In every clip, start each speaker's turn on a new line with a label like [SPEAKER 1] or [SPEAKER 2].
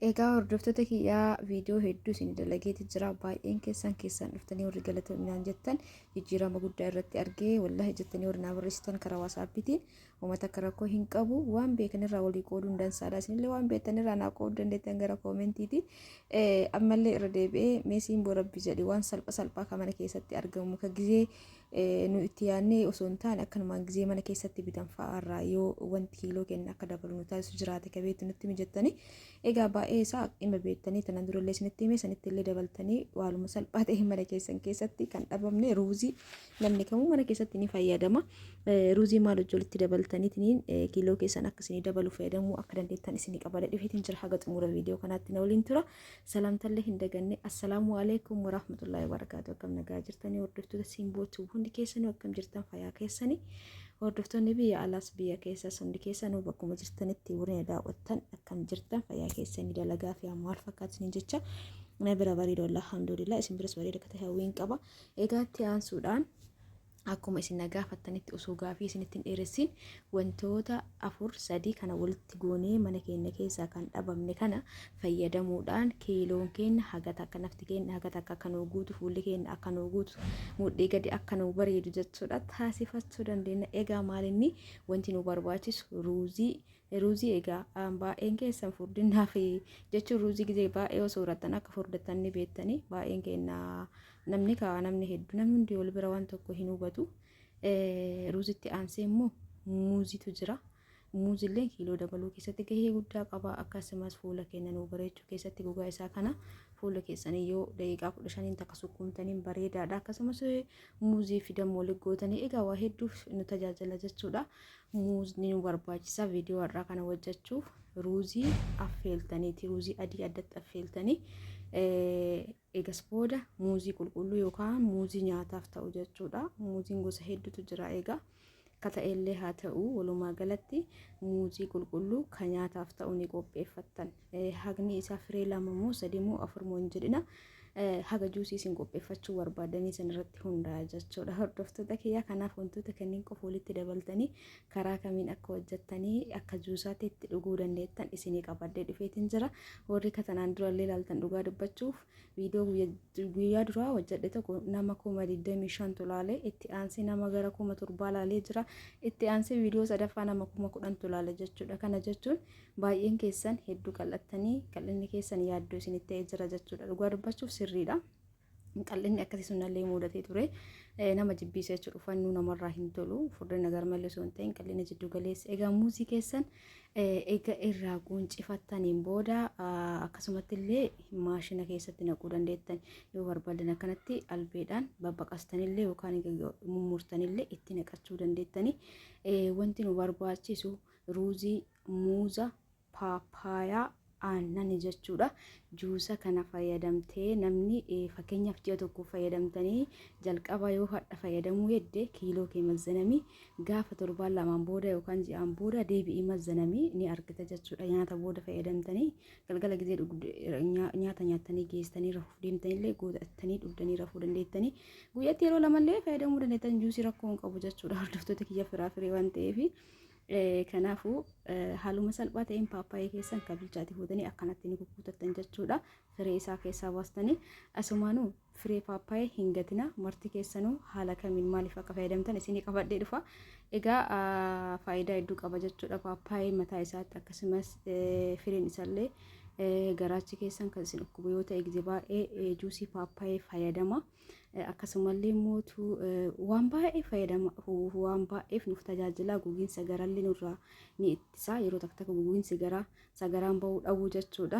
[SPEAKER 1] Egaa hordoftoota kiyyaa viidiyoo hedduu isin dalageeti jira. Baay'een keessan dhuftanii warri galatoomnaan jettan jijjiirama guddaa irratti argee wallahi jettanii warri naa barreessitan karaa waasaappiitiin uummata akka rakkoo hin qabu waan beekan irraa walii qooduu dansaadha. Isinillee waan beektan irraa naa qooduu dandeettan gara koomentiitiin ammallee irra deebi'ee meesiin borabbi jedhi waan salphaa kan mana keessatti argamu ka gizee nu itti yaadnee osoo hin taane akkanumaan gizee mana keessatti bitan fa'aarraa yoo wanti kiiloo kenna akka dabalu nu taasisu jiraate qabeetti nutti mijattanii egaa baay'ee isaa dhimma beektanii tanan durallee isinitti hime sanitti illee dabaltanii waaluma salphaa ta'e mana keessan keessatti kan dhabamne ruuzii namni kamuu mana keessatti ni fayyadama. Ruuzii maal walitti dabaltaniitiin kiiloo keessan akka isinii dabalu fayyadamuu akka dandeettan isinii qabadha dhufeetiin jira haga xumura viidiyoo kanaatti na waliin tura. Salaamtallee hin daganne. Assalaamu alaykum wa rahmatullahi wa barakaatuh. Akkam nagaa jirtanii hordoftoota simbootu hundi keessanii akkam jirtan fayyaa keessanii hordoftoonni biyya alaas biyya keessas hundi keessanuu bakkuma jirtanitti warreen daawwattan akkam jirtan fayyaa keessanii dalagaa fi maal fakkaatanii jecha na bira bareedo alhamdulillah isin biras bareeda akka ta'e hawwiin qaba. Egaa itti aansuudhaan akkuma isin nagaafattanitti osoo gaafii isinitti hin dheeressin wantoota 4-3 kana walitti goonee mana keenya keessaa kan dhabamne kana fayyadamuudhaan kiiloon keenya haga takka nafti keenya haga takka akka nuu guutu fuulli keenya akka nuu guutu mudhii gadi akka nuu bareedu jechuudha taasifachuu dandeenya. Egaa maalinni wanti nu barbaachisu ruuzii egaa baay'een keessan furdinaaf jechuun ruuzii gizee baay'ee osoo horattan akka furdatan ni beektanii baay'een keenya namni hedduu namni hundi wal bira waan tokko hin hubatu. Ruuzitti aansee immoo muuzitu jira. Muuzillee kiiloo dabaluu keessatti gahee guddaa qaba. Akkasumas fuula keenya nuu bareechuu keessatti gogaa isaa kana fuula keessanii yoo daqiiqaa 15 takka sukkumtaniin bareedaadha. Akkasumas muuzii fi dammoo liggootanii egaa waa hedduuf nu tajaajila jechuudha. Muuzni nu barbaachisa viidiyoo har'aa kana hojjechuuf ruuzii affeeltaniiti ruuzii adii addatti affeeltanii egas booda muuzii qulqulluu yookaan muuzii nyaataaf ta'u jechuudha. Muuziin gosa hedduutu jira egaa kata'ellee haa ta'u walumaa galatti muuzii qulqulluu kan nyaataaf ta'u ni qopheeffattan. Hagni isaa firee 2 moo 3 moo 4 moo hin jedhina. Haga juusii isin qopheeffachuu barbaadanii san irratti hundaa'a jechuudha. Hordoftoota kiyyaa kanaaf wantoota kanneen qofa walitti dabaltanii karaa kamiin akka hojjettanii akka juusaatti itti dhuguu dandeettan isinii qabadhee dhufeetiin jira. Warri katanaan durallee ilaaltan dhugaa dubbachuuf viidiyoo guyyaa duraa hojjedhe tokko nama 25,000 tolaalee itti aansee nama gara 7,000 laalee jira. Itti aansee viidiyoo sadaffaa nama 10,000 tolaale jechuudha. Kana jechuun baay'een keessan hedduu qal'attanii qal'inni keessan yaaddoo isinitti ta'ee jira jechuudha. Dhugaa dubbachuuf sirriidha. Qal'inni akkasii sunallee mudatee ture nama jibbiisa jechuudha. Uffannu namarraa hin tolu furdina garmalee osoo hin ta'in qal'ina jiddu galeessa. Egaa muuzii keessan eega irraa quncifattaniin booda akkasumatti illee maashina keessatti naquu dandeettan yoo barbaadan akkanatti albeedhaan babbaqastanillee yookaan mummurtanillee itti naqachuu dandeettani. Wanti nu barbaachisu ruuzii, muuza, paapaayaa aannan jechuudha. Juusa kana fayyadamtee namni fakkeenyaaf ji'a tokko fayyadamtanii jalqaba yoo hadha fayyadamuu hedde kiiloo kee mazzanamii gaafa 7-2 booda yookaan ji'aan booda deebi'ii mazzanamii ni argita jechuudha. Nyaata booda fayyadamtanii galgala gizee nyaata nyaattanii geessanii rafuuf deemtanillee gootattanii dhugdanii rafuu dandeettanii guyyaatti yeroo 2 illee fayyadamuu dandeettan. Juusii rakkoo hin qabu jechuudha. Hordoftoota kiyya firee waan ta'eef kanaafuu haaluma salphaa ta'een paappaayee keessan kan bilchaate fuutanii akkanatti ni kukkutattan jechuudha. Firee isaa keessaa baastanii asumaanuu firee paappaayee hin gatina. Marti keessanuu haala kamiin maaliif akka fayyadamtan isinii qabadhee dhufa. Egaa faayidaa hedduu qaba jechuudha paappaayee mataa isaatti. Akkasumas fireen isaallee garaachi keessan kan isin dhukkubu yoo ta'e gizee baay'ee juusii paappaayee fayyadama. Akkasumallee mootu waan baay'ee fayyadama waan baay'eef nuuf tajaajila. Gogiinsa garaallee nurraa ni ittisa. Yeroo takka gogiinsi sagaraan bahuu dhabuu jechuudha.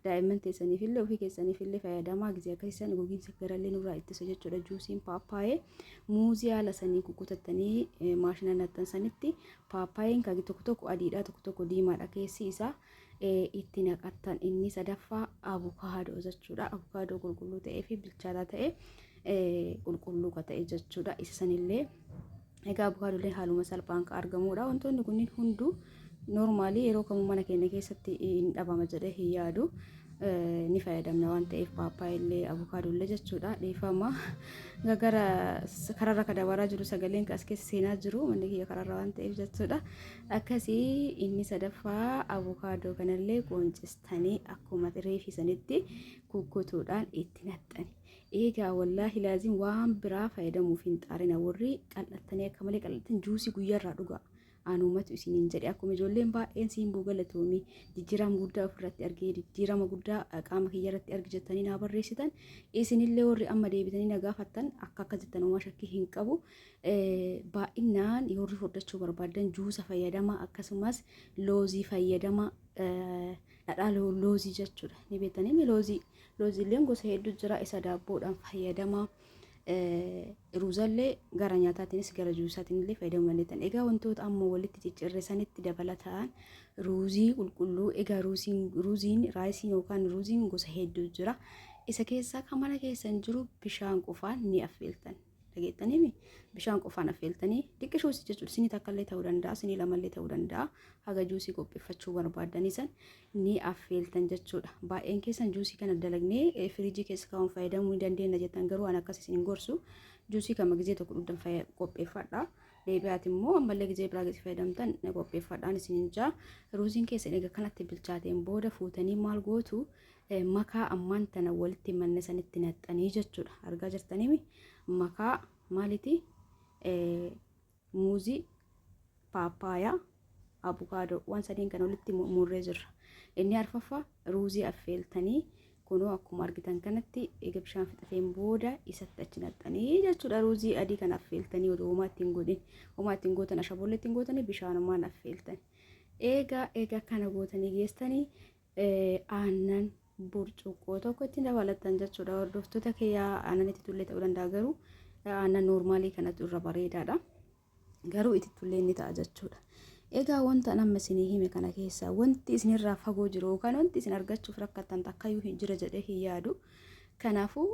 [SPEAKER 1] Daa'imman teessaniifillee ofii keessaniifillee fayyadamaa gizee akkasiisan gogiinsa garaallee nurraa ittisa jechuudha. Juusiin paappaayee muuzii haala sanii kukkutattanii maashina nattan sanitti paappaayeen kan tokko adiidha tokko diimaadha keessi isaa itti naqattan. Inni sadaffaa abukaadoo jechuudha. Abukaadoo qulqulluu ta'ee fi bilchaataa ta'e qulqulluu ka ta'e jechuudha. Isa sanillee egaa abukaadoolee haaluma salphaan ka argamudha. Wantoonni kunniin hunduu noormaalii yeroo kamuu mana keenya keessatti hin dhabama jedhee hin yaadu.
[SPEAKER 2] ni fayyadamna waan ta'eef paappaayillee abukaadollee jechuudha. Dhiifama gara kararra kadabaraa jiru sagaleen as keessa seenaa jiru manni kiyya kararra waan ta'eef jechuudha. Akkasii inni sadaffaa abukaadoo kanallee qoncistanii akkuma reefisanitti kukkutuudhaan itti naxxani. Eegaa wallaahi laazim waan biraa fayyadamuuf hin xaarina warri qal'attanii akka malee qal'attan juusii guyyaarraa dhugaa. Aanumatu isiniin jedhe akkuma ijoolleen baay'een siin buugalatoomii jijjiirama guddaa ofirratti argee jijjiirama guddaa qaama kiyya irratti argi jettanii naa barreessitan isinillee warri amma deebitanii na gaafattan akka jettan homaa shakkii hin qabu. Baay'inaan warri fudhachuu barbaadan juusa fayyadama akkasumas loozii fayyadama dhadhaa loozii jechuudha ni beektanii looziilleen gosa hedduu jira isa daabboodhaan fayyadama. Ruuzallee gara nyaataatiinis gara juusaatiinillee fayyadamuu dandeettan. Egaa wantoota amma walitti ciccirreessanitti dabalataan ruuzii qulqulluu egaa ruuziin raayisiin yookaan ruuziin gosa hedduu jira. Isa keessaa kan mana keessan jiru bishaan qofaan ni affeeltan. Dhageettanii bishaan qofaan affeeltanii xiqqishoos jechuudha. Sinii takkallee ta'uu danda'a, sinii lamallee ta'uu danda'a. Haga juusii qopheeffachuu barbaadanii san ni affeeltan jechuudha. Baay'een keessan juusii kana dalagnee firiijii keessa kaa'uun fayyadamuu ni dandeenya jettan garuu an akkas isin gorsu juusii kama gizee tokko dhudhan qopheeffadha. Deebi'aati immoo ammallee gizee biraa gizee fayyadamtan qopheeffadhaan isin jaa. Ruuziin keessan egaa kanatti bilchaateen booda fuutanii maal gootu makaa ammaan tana walitti manne sanitti naxxanii jechuudha. Argaa jirtanii makaa maaliti muuzii paappayaa abukaadoo waan sadiin kan walitti murree jirra. Inni arfaffaa ruuzii affeeltanii kunoo akkuma argitan kanatti eega bishaan fixateen booda isatti achi naxxanii jechuudha. Ruuzii adii kan affeeltanii odoo homaa ittiin godhin homaa ittiin gootan ashaboollee ittiin gootanii bishaanumaan affeeltan. Eega kana gootanii geessanii aannan burcuqqoo tokko ittiin dabalatan jechuudha. Hordoftoota kiyyaa aannan itti tullee ta'uu danda'a garuu aannan noormaalii kanatu irra bareedaadha. Garuu itti tullee ni ta'a jechuudha. Egaa wanta nama isinii hime kana keessaa wanti isinirraa fagoo jiru yookaan wanti isin argachuuf rakkattan takkayyuu hin jira jedhee hin yaadu. Kanaafuu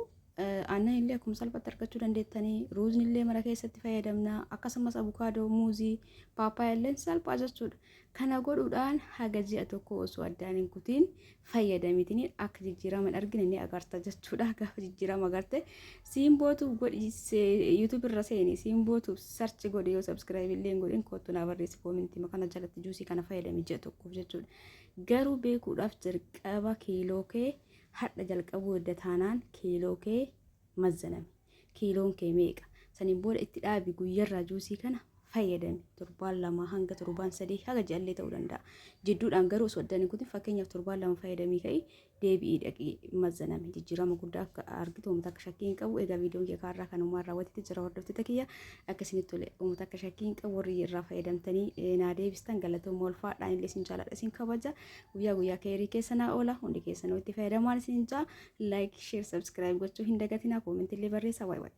[SPEAKER 2] aannan illee akkuma salphatti argachuu dandeettanii ruuzni illee mana keessatti fayyadamna akkasumas abukaadoo muuzii paappayaa illee salphaa jechuudha. Kana godhuudhaan haga ji'a tokko osoo addaan hin kutiin fayyadamitiin akka jijjiirama argine ni agarta jechuudha. Gaafa jijjiirama agarte siimbootu godhi YouTube irra seeni siimbootu sarchi godhi yoo subscribe illee godhin kottu naa barreessi koomentii makana jalatti juusii kana fayyadami ji'a tokkoof jechuudha. Garuu beekuudhaaf jalqaba kiiloo kee hadha jalqabuu edda taanaan kiiloo kee mazzaname kiiloon kee meeqa saniin booda itti dhaabi guyyarraa juusii kana fayyadami torbaan lama hanga torbaan sadii haga jaallee ta'uu danda'a. Jidduudhaan garuu osoo addaan hin kutin fakkeenyaaf torbaan lama fayyadamii ka'ii deebi'ii dhaqii mazzaname jijjiirama guddaa akka argitu uummata akka shakkii hin qabu. Egaa viidiyoon kee kaarraa kanumaan raawwatetti jira hordoftoota kiyya akkasinitti tole uummata akka shakkii hin qabu warri irraa fayyadamtanii naa deebistan galatooma ulfaadhaan illee isin jaaladha isin kabaja guyyaa keerii keessa naa oola hundi keessan itti fayyadamaan isin jaa like share subscribe gochuu hin dagatinaa koomentii illee barreessaa wayi wayi.